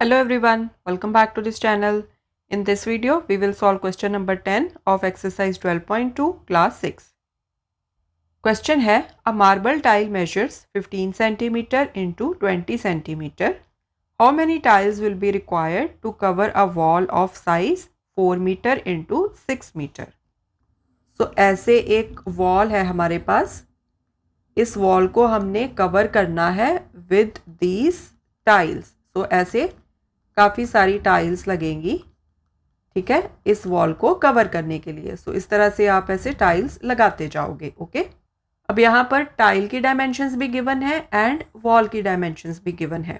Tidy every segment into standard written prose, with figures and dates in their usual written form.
Hello everyone, welcome back to this channel. In this video, we will solve question number 10 of exercise 12.2 class 6. Question है, a marble tile measures 15 cm into 20 cm. How many tiles will be required to cover a wall of size 4 meter into 6 meter? So ऐसे एक wall है हमारे पास. इस wall को हमने cover करना है with these tiles. So ऐसे काफ़ी सारी टाइल्स लगेंगी, ठीक है, इस वॉल को कवर करने के लिए. सो इस तरह से आप ऐसे टाइल्स लगाते जाओगे. ओके, अब यहाँ पर टाइल की डायमेंशंस भी गिवन है एंड वॉल की डायमेंशंस भी गिवन है.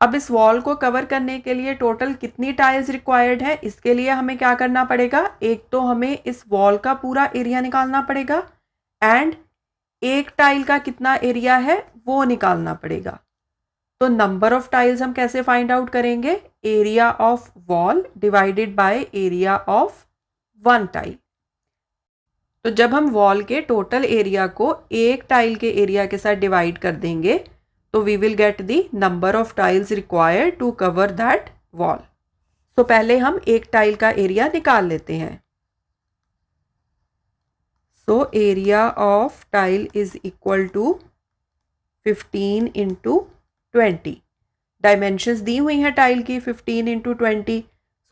अब इस वॉल को कवर करने के लिए टोटल कितनी टाइल्स रिक्वायर्ड है, इसके लिए हमें क्या करना पड़ेगा. एक तो हमें इस वॉल का पूरा एरिया निकालना पड़ेगा एंड एक टाइल का कितना एरिया है वो निकालना पड़ेगा. तो नंबर ऑफ टाइल्स हम कैसे फाइंड आउट करेंगे. Area of wall divided by area of one tile. तो जब हम वॉल के टोटल एरिया को एक टाइल के एरिया के साथ डिवाइड कर देंगे तो we will get the number of tiles required to cover that wall. तो पहले हम एक टाइल का एरिया निकाल लेते हैं. So area of tile is equal to 15 into 20. Dimensions दी हुई हैं टाइल की 15 इंटू 20.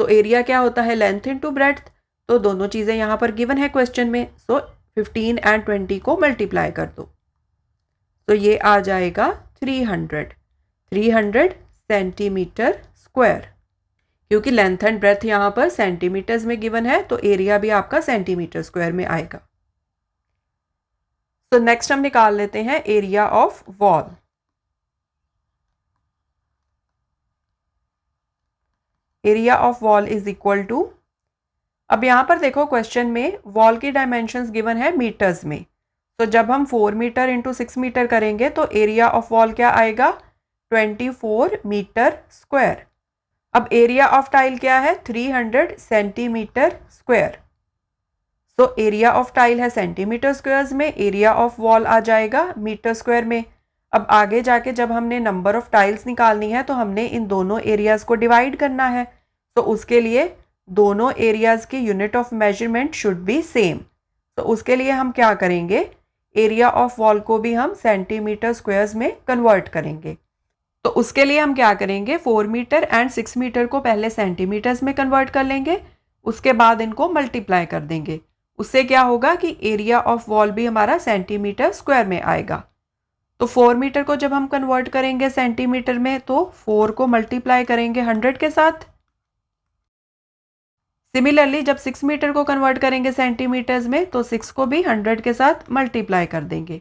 सो एरिया क्या होता है, लेंथ इंटू ब्रेड्थ. तो दोनों चीज़ें यहाँ पर गिवन है क्वेश्चन में. सो 15 एंड 20 को मल्टीप्लाई कर दो तो ये आ जाएगा 300 सेंटीमीटर स्क्वायर. क्योंकि लेंथ एंड ब्रेड्थ यहाँ पर सेंटीमीटर्स में गिवन है तो एरिया भी आपका सेंटीमीटर स्क्वायर में आएगा. तो नेक्स्ट हम निकाल लेते हैं area of wall. Area of wall is equal to, अब यहाँ पर देखो क्वेश्चन में वॉल की डायमेंशंस गिवन है मीटर्स में. तो जब हम 4 मीटर इंटू 6 मीटर करेंगे तो एरिया ऑफ वॉल क्या आएगा, 24 मीटर स्क्वायर. अब एरिया ऑफ टाइल क्या है, 300 centimetre square. So area of tile है सेंटीमीटर स्क्वायर्स में, एरिया ऑफ वॉल आ जाएगा मीटर स्क्वायर में. अब आगे जाके जब हमने नंबर ऑफ टाइल्स निकालनी है तो हमने इन दोनों एरियाज़ को डिवाइड करना है. तो उसके लिए दोनों एरियाज़ की unit of measurement should be same. तो उसके लिए हम क्या करेंगे, एरिया ऑफ वॉल को भी हम सेंटीमीटर स्क्वायर्स में कन्वर्ट करेंगे. तो उसके लिए हम क्या करेंगे, 4 मीटर एंड 6 मीटर को पहले सेंटीमीटर्स में कन्वर्ट कर लेंगे, उसके बाद इनको मल्टीप्लाई कर देंगे. उससे क्या होगा कि एरिया ऑफ वॉल भी हमारा सेंटीमीटर स्क्वायर में आएगा. तो 4 मीटर को जब हम कन्वर्ट करेंगे सेंटीमीटर में तो 4 को मल्टीप्लाई करेंगे 100 के साथ. सिमिलरली जब 6 मीटर को कन्वर्ट करेंगे सेंटीमीटर्स में तो 6 को भी 100 के साथ मल्टीप्लाई कर देंगे.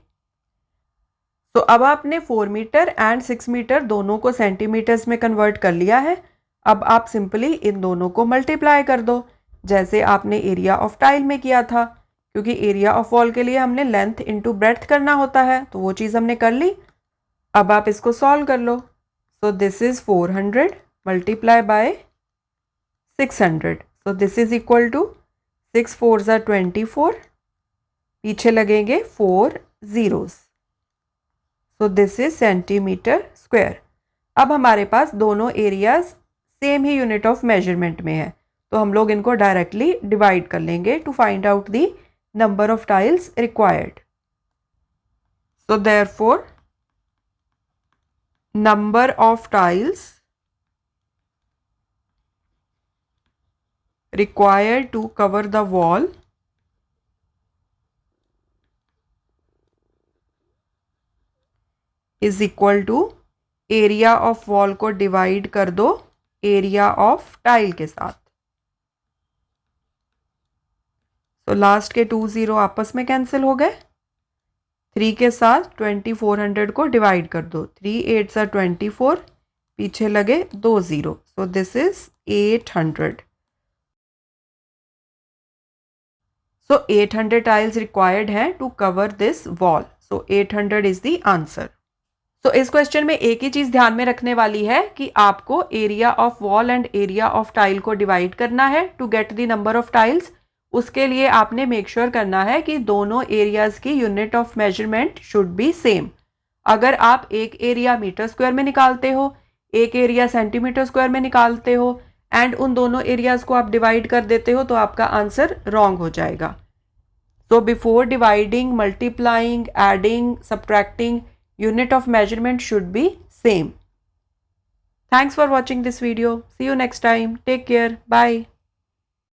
तो अब आपने 4 मीटर एंड 6 मीटर दोनों को सेंटीमीटर्स में कन्वर्ट कर लिया है. अब आप सिंपली इन दोनों को मल्टीप्लाई कर दो जैसे आपने एरिया ऑफ टाइल में किया था. क्योंकि एरिया ऑफ वॉल के लिए हमने लेंथ इंटू ब्रेड्थ करना होता है तो वो चीज़ हमने कर ली. अब आप इसको सॉल्व कर लो. So this is 400 multiply by 600. So this is equal to 6 4 ज़ा 24, पीछे लगेंगे 4 zeros. So this is centimetre square. अब हमारे पास दोनों एरियाज सेम ही यूनिट ऑफ मेजरमेंट में है तो हम लोग इनको डायरेक्टली डिवाइड कर लेंगे to find out the number of tiles required. So therefore number of tiles required to cover the wall is equal to area of wall को divide कर दो area of tile के साथ. तो लास्ट के 2 0 आपस में कैंसिल हो गए. 3 के साथ 2400 को डिवाइड कर दो, 3 8 सा 24, पीछे लगे 2 0. So this is 800. So 800 tiles required हैं to cover this wall. So 800 is the answer. So इस क्वेश्चन में एक ही चीज़ ध्यान में रखने वाली है कि आपको area of wall and area of tile को डिवाइड करना है to get the number of tiles. उसके लिए आपने मेक श्योर करना है कि दोनों एरियाज़ की unit of measurement should be same. अगर आप एक एरिया मीटर स्क्वायर में निकालते हो, एक एरिया सेंटीमीटर स्क्वायर में निकालते हो एंड उन दोनों एरियाज को आप डिवाइड कर देते हो तो आपका आंसर रॉन्ग हो जाएगा. So before dividing, multiplying, adding, subtracting, unit of measurement should be same. Thanks for watching this video. See you next time. Take care. Bye.